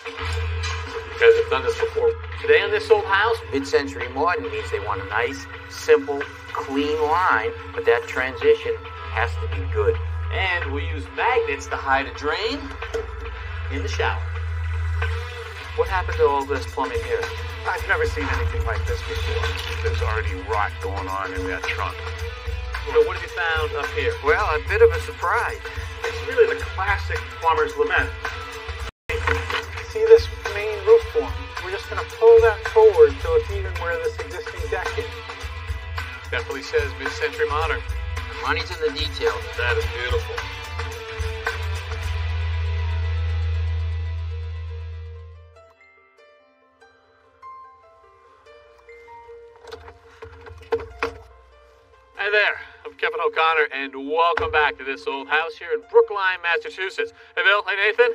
You guys have done this before. Today on this old house, mid-century modern means they want a nice, simple, clean line, but that transition has to be good. And we use magnets to hide a drain in the shower. What happened to all this plumbing here? I've never seen anything like this before. There's already rot going on in that trunk. So what have you found up here? Well, a bit of a surprise. It's really the classic plumber's lament. See this main roof form? We're just going to pull that forward till it's even where this existing deck is. Definitely says mid-century modern. The money's in the details. That is beautiful. Hi there, I'm Kevin O'Connor, and welcome back to this old house here in Brookline, Massachusetts. Hey Bill, hey Nathan,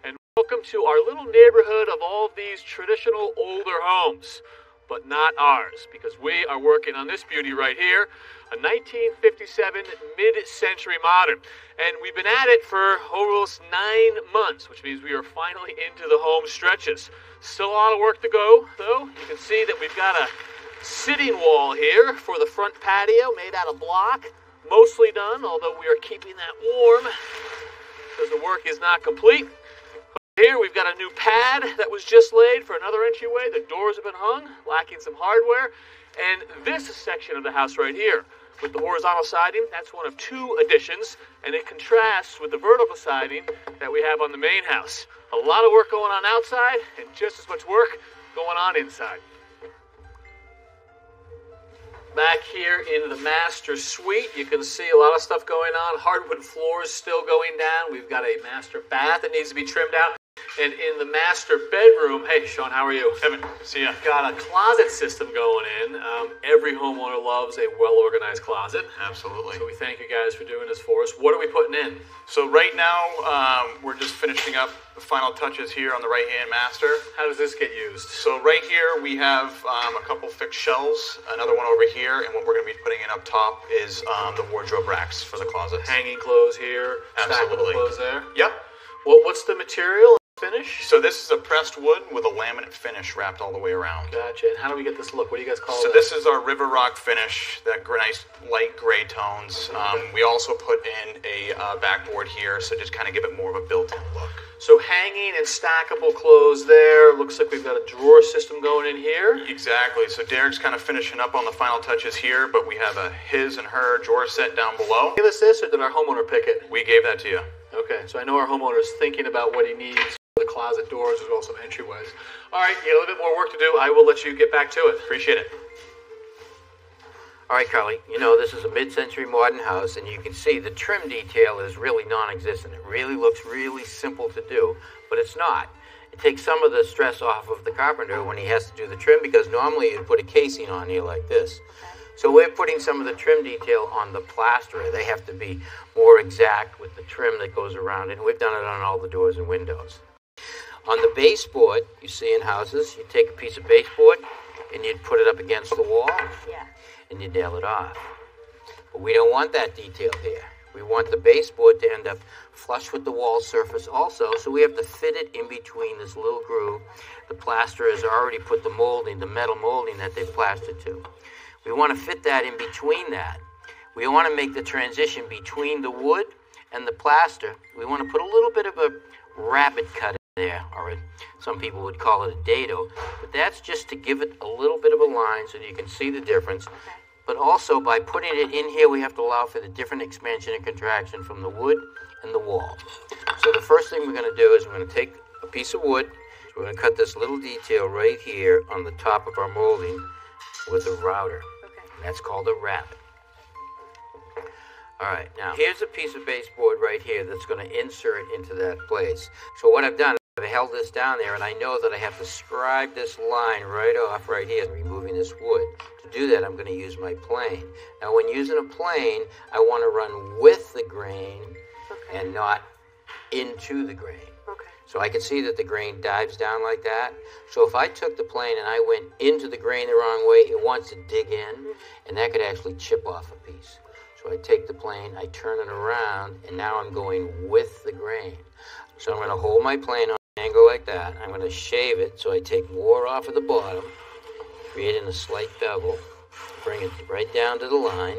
and welcome to our little neighborhood of all of these traditional older homes, but not ours, because we are working on this beauty right here, a 1957 mid-century modern. And we've been at it for almost 9 months, which means we are finally into the home stretches. Still a lot of work to go, though. You can see that we've got a sitting wall here for the front patio made out of block, mostly done, although we are keeping that warm because the work is not complete. Here we've got a new pad that was just laid for another entryway. The doors have been hung, lacking some hardware. And this section of the house right here with the horizontal siding, that's one of 2 additions, and it contrasts with the vertical siding that we have on the main house. A lot of work going on outside and just as much work going on inside. Back here in the master suite, you can see a lot of stuff going on. Hardwood floors still going down. We've got a master bath that needs to be trimmed out. And in the master bedroom, hey Sean, how are you? Kevin, see ya. Got a closet system going in. Every homeowner loves a well-organized closet. Absolutely. So we thank you guys for doing this for us. What are we putting in? So right now, we're just finishing up the final touches here on the right-hand master. How does this get used? So right here, we have a couple fixed shelves, another one over here, and what we're going to be putting in up top is the wardrobe racks for the closets. Hanging clothes here, stackable Absolutely. clothes there. Yep. What's the material? Finish? So this is a pressed wood with a laminate finish wrapped all the way around. Gotcha. And how do we get this look? What do you guys call it? So this is our river rock finish, that nice light gray tones. We also put in a backboard here, so just kind of give it more of a built-in look. So hanging and stackable clothes there. Looks like we've got a drawer system going in here. Exactly. So Derek's kind of finishing up on the final touches here, but we have a his and her drawer set down below. Give us this, or did our homeowner pick it? We gave that to you. Okay, so I know our homeowner is thinking about what he needs. The closet doors as well as some entryways. All right, you got a little bit more work to do. I will let you get back to it. Appreciate it. All right, Carly, you know this is a mid-century modern house, and you can see the trim detail is really non-existent. It really looks really simple to do, but it's not. It takes some of the stress off of the carpenter when he has to do the trim, because normally you'd put a casing on here like this. So we're putting some of the trim detail on the plasterer. They have to be more exact with the trim that goes around it, and we've done it on all the doors and windows. On the baseboard, you see in houses, you take a piece of baseboard and you'd put it up against the wall, and you nail it off. But we don't want that detail here. We want the baseboard to end up flush with the wall surface also, so we have to fit it in between this little groove. The plasterer has already put the molding, the metal molding that they've plastered to. We want to fit that in between that. We want to make the transition between the wood and the plaster. We want to put a little bit of a rabbit cut there, or some people would call it a dado, but that's just to give it a little bit of a line so that you can see the difference. But also by putting it in here, we have to allow for the different expansion and contraction from the wood and the wall. So the first thing we're going to do is we're going to take a piece of wood, we're going to cut this little detail right here on the top of our molding with a router. And that's called a rabbit. All right, now here's a piece of baseboard right here that's going to insert into that place. So what I've done, I've held this down there, and I know that I have to scribe this line right off right here, removing this wood. To do that, I'm going to use my plane. Now, when using a plane, I want to run with the grain and not into the grain. So I can see that the grain dives down like that. So if I took the plane and I went into the grain the wrong way, it wants to dig in, and that could actually chip off a piece. So I take the plane, I turn it around, and now I'm going with the grain. So I'm going to hold my plane on angle like that. I'm going to shave it so I take more off of the bottom, creating a slight bevel. Bring it right down to the line.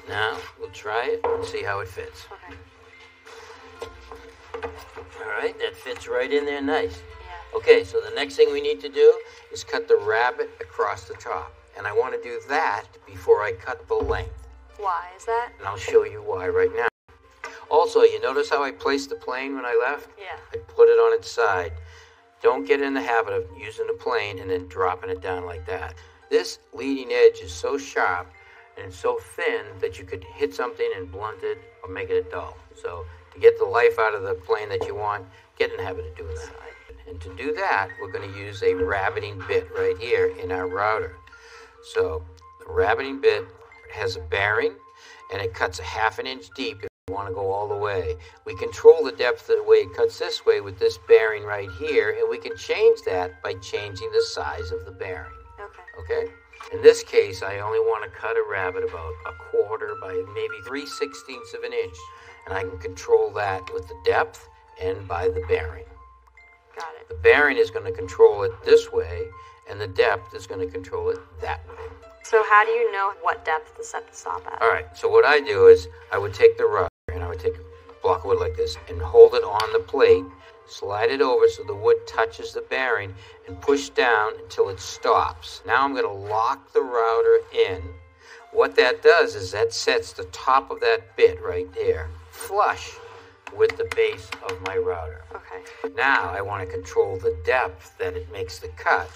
Now, we'll try it and see how it fits. Okay. Alright, that fits right in there nice. Yeah. Okay, so the next thing we need to do is cut the rabbet across the top. And I want to do that before I cut the length. Why is that? And I'll show you why right now. Also, you notice how I placed the plane when I left? Yeah. I put it on its side. Don't get in the habit of using the plane and then dropping it down like that. This leading edge is so sharp and so thin that you could hit something and blunt it or make it dull. So to get the life out of the plane that you want, get in the habit of doing that. And to do that, we're going to use a rabbeting bit right here in our router. So the rabbeting bit has a bearing and it cuts a 1/2 inch deep if you want to go all the way. We control the depth of the way it cuts this way with this bearing right here, and we can change that by changing the size of the bearing. Okay? In this case, I only want to cut a rabbet about 1/4 by maybe 3/16 of an inch. And I can control that with the depth and by the bearing. Got it. The bearing is going to control it this way, and the depth is going to control it that way. So how do you know what depth to set the stop at? All right, so what I do is I would take the router and I would take a block of wood like this and hold it on the plate, slide it over so the wood touches the bearing, and push down until it stops. Now I'm going to lock the router in. What that does is that sets the top of that bit right there flush with the base of my router. Okay. Now I want to control the depth that it makes the cut.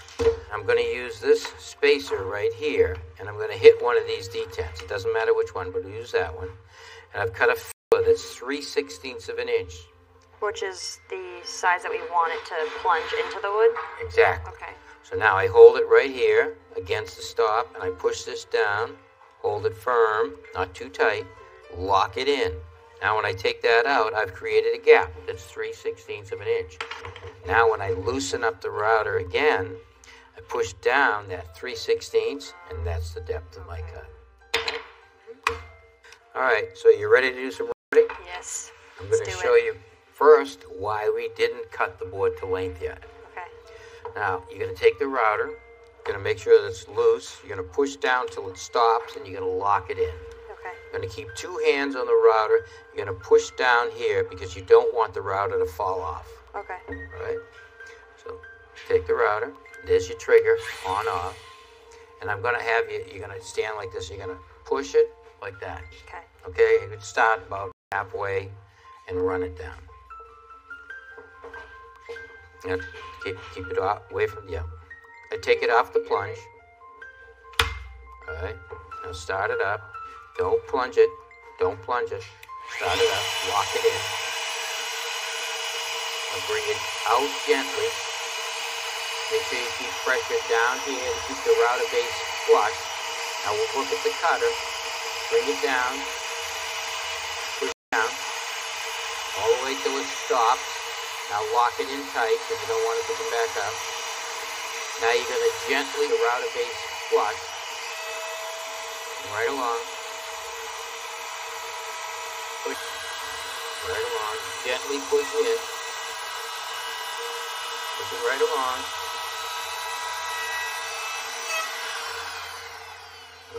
I'm going to use this spacer right here, and I'm going to hit one of these detents. It doesn't matter which one, but I'll use that one. And I've cut a filler that's 3/16 of an inch. Which is the size that we want it to plunge into the wood? Exactly. Okay. So now I hold it right here against the stop, and I push this down, hold it firm, not too tight, lock it in. Now when I take that out, I've created a gap that's 3/16 of an inch. Now when I loosen up the router again, I push down that 3/16, and that's the depth of my cut. All right, so you ready to do some routing? Yes. I'm going to show you first why we didn't cut the board to length yet. Okay. Now, you're going to take the router, you're going to make sure that it's loose, you're going to push down till it stops, and you're going to lock it in. Okay. You're going to keep 2 hands on the router, you're going to push down here because you don't want the router to fall off. Okay. All right? So, take the router, there's your trigger, on, off, and I'm going to have you, you're going to stand like this, you're going to push it like that. Okay. Okay, you can start about halfway and run it down. Yep. Keep it away from, yeah. I take it off the plunge. Alright, now start it up. Don't plunge it. Don't plunge it. Start it up. Lock it in. Now bring it out gently. Make sure you keep pressure down here to keep the router base flush. Now we'll look at the cutter. Bring it down. Push it down. All the way till it stops. Now lock it in tight because you don't want it to come back up. Now you're going to gently, the router base flush. Right along. Push. Right along. Gently push in. Push it right along.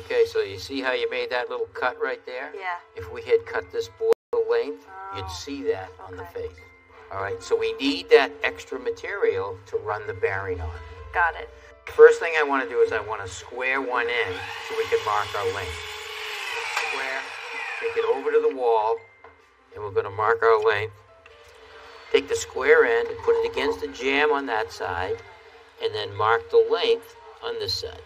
Okay, so you see how you made that little cut right there? Yeah. If we had cut this board to length, you'd see that on the Okay. face. All right, so we need that extra material to run the bearing on. Got it. First thing I want to do is I want to square one end so we can mark our length. Square, take it over to the wall, and we're going to mark our length. Take the square end and put it against the jamb on that side, and then mark the length on this side.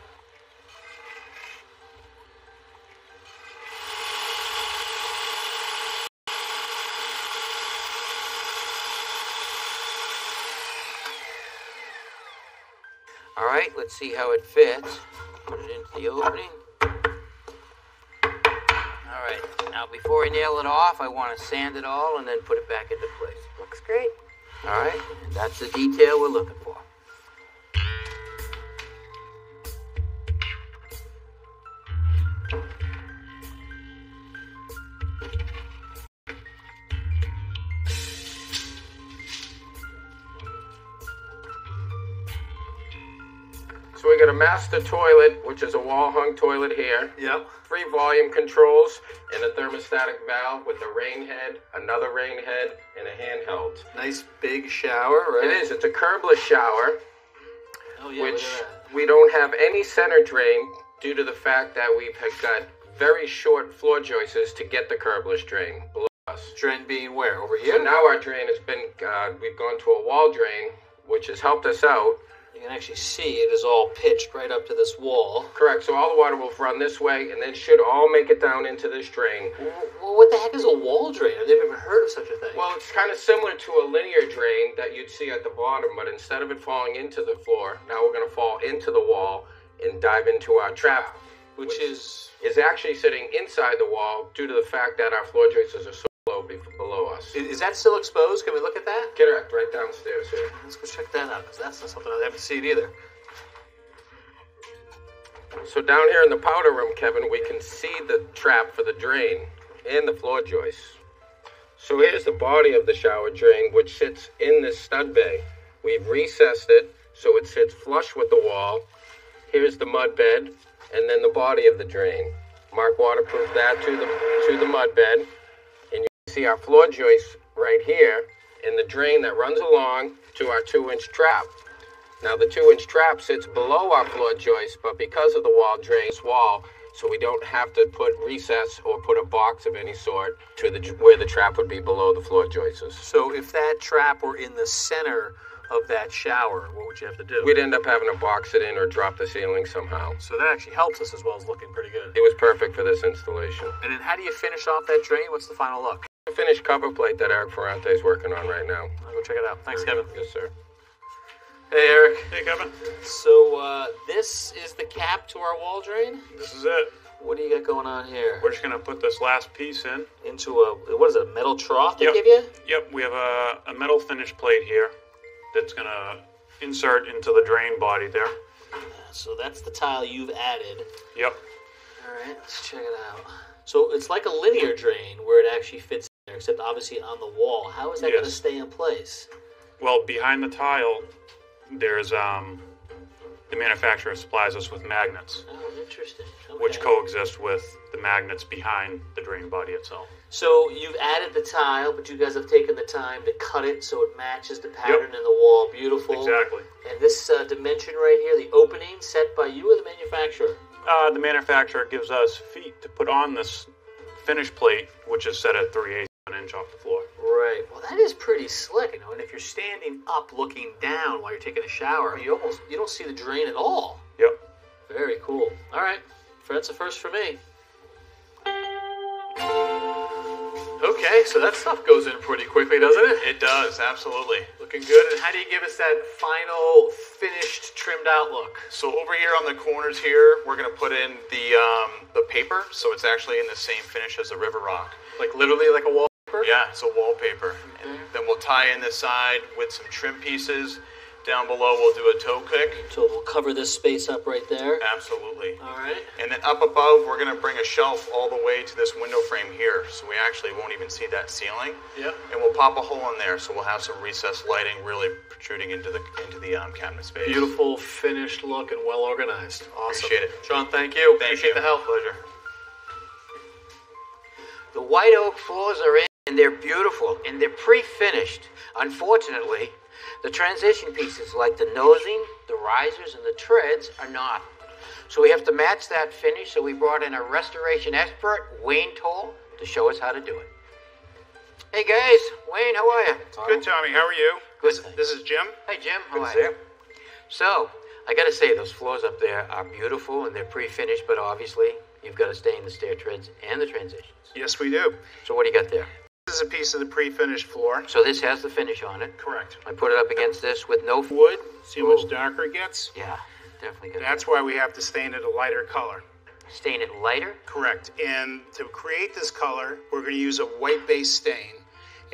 All right, let's see how it fits. Put it into the opening. All right, now before I nail it off, I want to sand it all and then put it back into place. Looks great. All right, and that's the detail we're looking for. So we got a master toilet, which is a wall-hung toilet here. Yep. 3 volume controls and a thermostatic valve with a rain head, another rain head, and a handheld. Nice big shower, right? It is. It's a curbless shower, Oh, yeah, which look at that. we don't have any center drain due to the fact that we've got very short floor joists to get the curbless drain below us. Drain being where? Over So here? now our drain has been, we've gone to a wall drain, which has helped us out. You can actually see it is all pitched right up to this wall. Correct. So all the water will run this way and then should all make it down into this drain. Well, what the heck is a wall drain? I've never even heard of such a thing. Well, it's kind of similar to a linear drain that you'd see at the bottom, but instead of it falling into the floor, now we're going to fall into the wall and dive into our trap, which is actually sitting inside the wall due to the fact that our floor joists are so low below us. Is that still exposed? Can we look at that? Correct, right downstairs here. Let's go check that out, because that's not something I haven't seen either. So down here in the powder room, Kevin, we can see the trap for the drain and the floor joists. So here's the body of the shower drain, which sits in this stud bay. We've recessed it so it sits flush with the wall. Here's the mud bed, and then the body of the drain. Mark waterproofed that to the mud bed, and you can see our floor joists right here, and the drain that runs along to our 2-inch trap. Now the 2-inch trap sits below our floor joist, but because of the wall drain, this wall, so we don't have to put recess or put a box of any sort to where the trap would be below the floor joists. So if that trap were in the center of that shower, what would you have to do? We'd end up having to box it in or drop the ceiling somehow. So that actually helps us as well as looking pretty good. It was perfect for this installation. And then how do you finish off that drain? What's the final look? The finished cover plate that Eric Ferrante is working on right now. I'll go check it out. Thanks, Kevin. Yes, sir. Hey, Eric. Hey, Kevin. So this is the cap to our wall drain? This is it. What do you got going on here? We're just going to put this last piece in. Into a, what is it, a metal trough they Yep. give you? Yep, we have a metal finish plate here that's going to insert into the drain body there. So that's the tile you've added. Yep. All right, let's check it out. So it's like a linear drain where it actually fits in there, except obviously on the wall. How is that going to Yes. stay in place? Well, behind the tile, there's the manufacturer supplies us with magnets, Oh, interesting. Okay. which coexist with the magnets behind the drain body itself. So you've added the tile, but you guys have taken the time to cut it so it matches the pattern in the wall. Beautiful. Exactly. And this dimension right here, the opening set by you or the manufacturer? The manufacturer gives us feet to put on this finish plate, which is set at 3/8 of an inch off the floor. Right. Well, that is pretty slick, you know. And if you're standing up looking down while you're taking a shower, you don't see the drain at all. Yep. Very cool. All right. That's a first for me. Okay, so that stuff goes in pretty quickly, doesn't it? It does, absolutely. Looking good. And how do you give us that final finished, trimmed out look? So over here on the corners here, we're going to put in the paper, so it's actually in the same finish as the river rock. Like literally like a wallpaper? Yeah, it's a wallpaper. And then we'll tie in the side with some trim pieces. Down below, we'll do a toe kick. So we'll cover this space up right there. Absolutely. All right. And then up above, we're going to bring a shelf all the way to this window frame here, so we actually won't even see that ceiling. Yep. And we'll pop a hole in there, so we'll have some recessed lighting really protruding into the cabinet space. Beautiful, finished look and well organized. Awesome. Appreciate it. Sean, thank you. Thank Appreciate you. the help. Pleasure. The white oak floors are in, and they're beautiful, and they're pre-finished. Unfortunately, the transition pieces like the nosing, the risers, and the treads are not. So we have to match that finish, so we brought in a restoration expert, Wayne Toll, to show us how to do it. Hey guys, Wayne, how are you? Good, Tommy. How are you? Good. This is Jim. Hey Jim, how Good to are see you? you. So, I gotta say, those floors up there are beautiful, and they're pre-finished, but obviously, you've got to stain the stair treads and the transitions. Yes, we do. So what do you got there? This is a piece of the pre-finished floor. So this has the finish on it. Correct. I put it up against this with no Wood. See how much Ooh. darker it gets? Yeah, definitely good. That's why we have to stain it a lighter color. Stain it lighter. Correct. And to create this color, we're going to use a white base stain.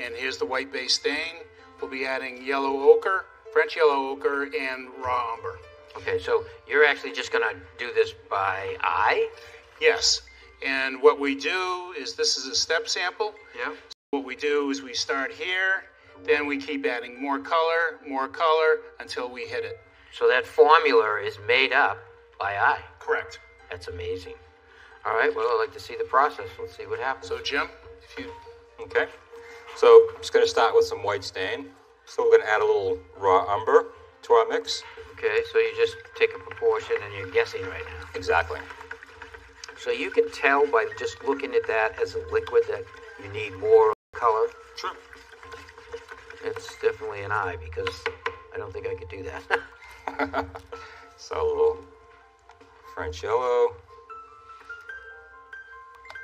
And here's the white base stain. We'll be adding yellow ochre, French yellow ochre, and raw umber. Okay, so you're actually just gonna do this by eye? Yes. And what we do is, this is a step sample. Yeah. What we do is we start here, then we keep adding more color, until we hit it. So that formula is made up by eye. Correct. That's amazing. All right, well, I'd like to see the process. Let's see what happens. So Jim, if you Okay, so I'm just going to start with some white stain. So we're going to add a little raw umber to our mix. Okay, so you just take a proportion and you're guessing right now. Exactly. So you can tell by just looking at that as a liquid that you need more color. Sure. It's definitely an eye because I don't think I could do that. So a little French yellow.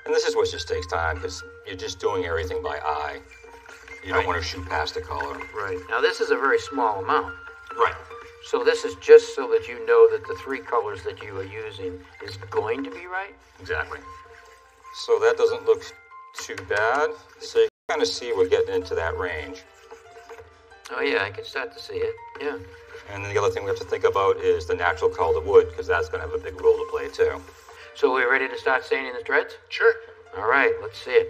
And this is what just takes time because you're just doing everything by eye. You don't want to shoot past the color. Right. Now this is a very small amount. Right. So this is just so that you know that the three colors that you are using is going to be right? Exactly. So that doesn't look too bad. So you kind of see we're getting into that range. Oh yeah, I can start to see it. Yeah. And then the other thing we have to think about is the natural color of the wood because that's going to have a big role to play too. So we're ready to start staining the threads? sure. All right, let's see it.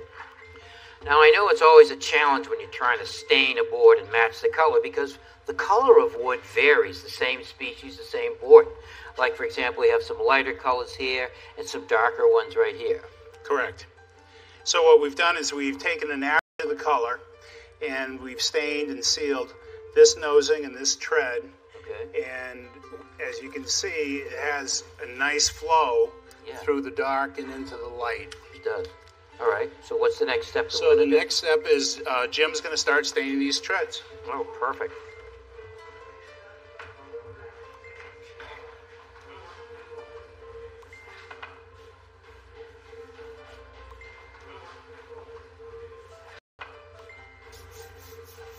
Now I know it's always a challenge when you're trying to stain a board and match the color because the color of wood varies, the same species, the same board. Like for example, we have some lighter colors here and some darker ones right here. Correct. So what we've done is we've taken an average of the color and we've stained and sealed this nosing and this tread. Okay. And as you can see, it has a nice flow through the dark and into the light. It does. All right, so what's the next step? So the next step is Jim's going to start staining these treads. Oh, perfect.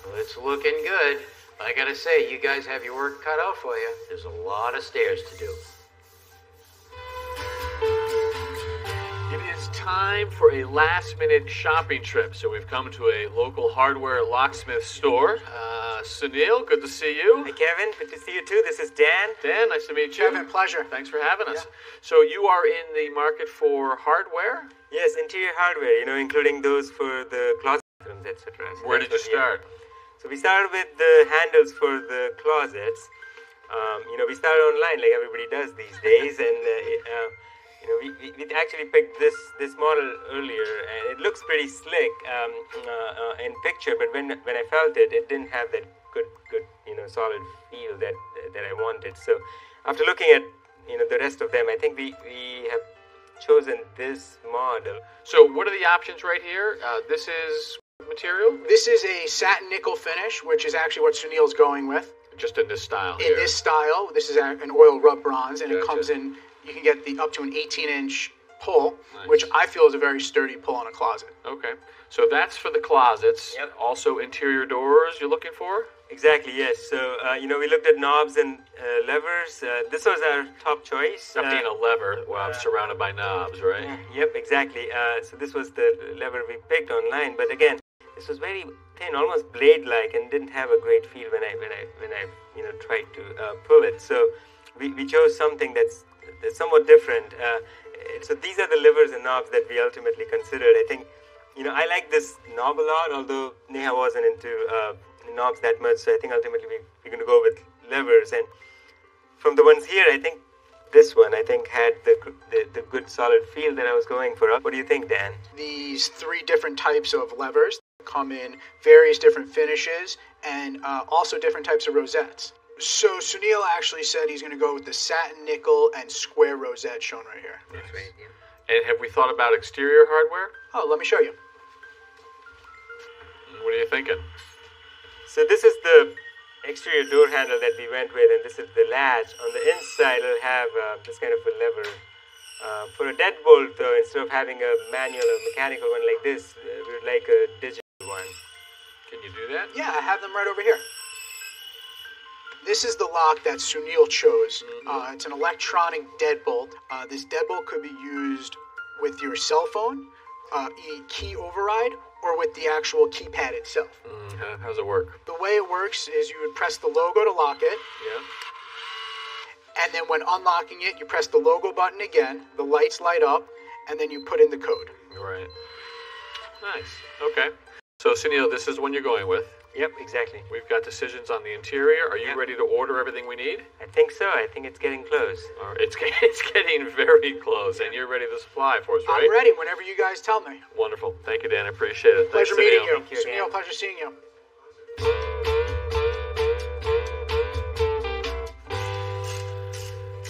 Well, it's looking good. I gotta say, you guys have your work cut out for you. There's a lot of stairs to do. It is time for a last-minute shopping trip. So we've come to a local hardware locksmith store. Sunil, good to see you. Hey, Kevin. Good to see you, too. This is Dan. Dan, nice to meet you. Kevin, pleasure. Thanks for having us. So you are in the market for hardware? Yes, interior hardware, including those for the closet rooms, etc. So Where did you start? So we started with the handles for the closets. We started online like everybody does these days, and we actually picked this model earlier, and it looks pretty slick in picture, but when I felt it, it didn't have that good solid feel that I wanted. So after looking at the rest of them, I think we have chosen this model. So what are the options right here? This is material? This is a satin nickel finish, which is actually what Sunil's going with. Just in this style In here. this style, this is an oil rub bronze, and it Gotcha. comes in, you can get up to an 18-inch pull, Nice. which I feel is a very sturdy pull on a closet. Okay. So that's for the closets. Yep. Also interior doors you're looking for? Exactly, yes. So, we looked at knobs and levers. This was our top choice. Not being a lever, well, surrounded by knobs, right? Yep, exactly. So this was the lever we picked online, but again, this was very thin, almost blade-like, and didn't have a great feel when I tried to pull it. So we chose something that's somewhat different. So these are the levers and knobs that we ultimately considered. I think, I like this knob a lot, although Neha wasn't into knobs that much. So I think ultimately we're going to go with levers. And from the ones here, I think this one had the good solid feel that I was going for. What do you think, Dan? These three different types of levers come in various different finishes and also different types of rosettes. So Sunil actually said he's going to go with the satin nickel and square rosette shown right here. That's right, yeah. And have we thought about exterior hardware? Oh, let me show you. What are you thinking? So this is the exterior door handle that we went with, and this is the latch. On the inside, it'll have this kind of a lever. For a deadbolt, though, instead of having a manual or mechanical one like this, we would like a digital one. Can you do that? Yeah, I have them right over here. This is the lock that Sunil chose. It's an electronic deadbolt. This deadbolt could be used with your cell phone, key override, or with the actual keypad itself. How does it work? The way it works is you would press the logo to lock it, Yeah. and then when unlocking it, you press the logo button again, the lights light up, and then you put in the code. Right. Nice. Okay. So, Sunil, this is the one you're going with. Yep, exactly. We've got decisions on the interior. Are you Yep. ready to order everything we need? I think so. I think it's getting close. Or it's getting very close, and you're ready to supply for us, right? I'm ready whenever you guys tell me. Wonderful. Thank you, Dan. I appreciate it. Thanks, Pleasure meeting you. Sunil. Thank you again. Sunil, pleasure seeing you.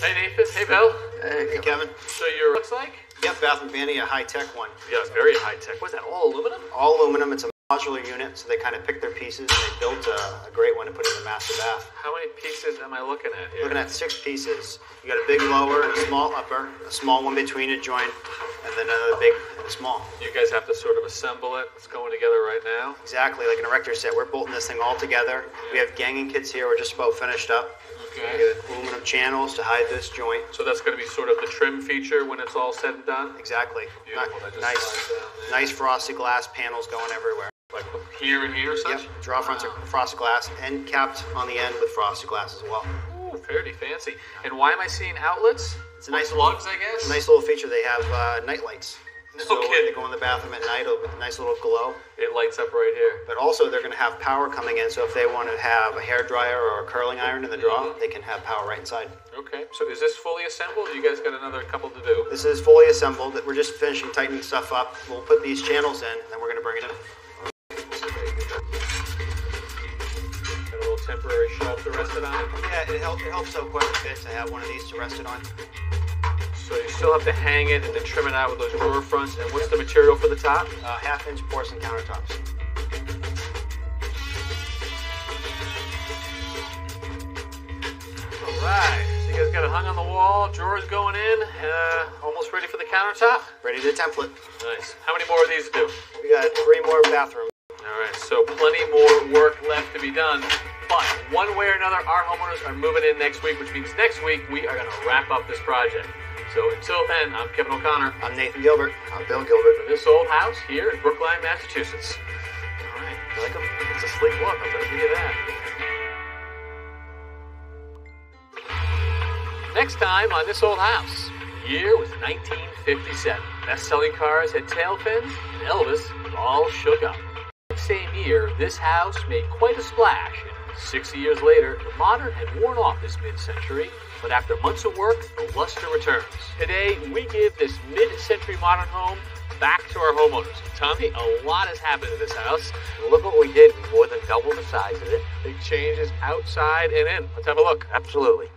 Hey, Nathan. Hey, Bill. Hey, Kevin. So your looks like? Yep, Bath & Body, a high-tech one. Yeah, it's very high tech. What's that? All aluminum? All aluminum. It's a modular unit, so they kind of pick their pieces, and they built a great one to put in the master bath. How many pieces am I looking at here? Looking at 6 pieces. You got a big lower and a small upper, a small one between a joint, and then another big and a small. You guys have to sort of assemble it. It's going together right now. Exactly, like an erector set. We're bolting this thing all together. We have ganging kits here. We're just about finished up. We Okay. get aluminum channels to hide this joint. So that's going to be sort of the trim feature when it's all said and done? Exactly. Beautiful. That just Nice, slides down there. nice frosted glass panels going everywhere. Like here and here, such? Yep, draw fronts of frosted glass and capped on the end with frosted glass as well. Ooh, fairly fancy. And why am I seeing outlets? It's a nice lugs, I guess? Nice little feature. They have night lights. So Okay. when they go in the bathroom at night, it'll be a nice little glow. It lights up right here. But also, they're going to have power coming in. So if they want to have a hair dryer or a curling iron in the draw, they can have power right inside. Okay. So is this fully assembled? You guys got another couple to do? This is fully assembled. We're just finishing tightening stuff up. We'll put these channels in, and then we're going to bring it in. Got a little temporary shelf to rest it on. Yeah, it helps out quite a bit to have one of these to rest it on. So you still have to hang it and then trim it out with those drawer fronts. And what's the material for the top? Half-inch porcelain countertops. All right. So you guys got it hung on the wall, drawers going in, almost ready for the countertop. Ready to template. Nice. How many more of these to do? We got 3 more bathrooms. All right. So plenty more work left to be done. But one way or another, our homeowners are moving in next week, which means next week we are going to wrap up this project. So until then, I'm Kevin O'Connor. I'm Nathan Gilbert. I'm Bill Gilbert. For this old house here in Brookline, Massachusetts. All right. You like them? It's a sleek look. I'm going to give you that. Next time on This Old House, the year was 1957. Best-selling cars had tail fins, and Elvis was all shook up. That same year, this house made quite a splash. And 60 years later, the modern had worn off this mid-century, but after months of work, the luster returns. Today, we give this mid-century modern home back to our homeowners. Tommy, a lot has happened to this house. Look what we did. We more than doubled the size of it. Big changes outside and in. Let's have a look. Absolutely.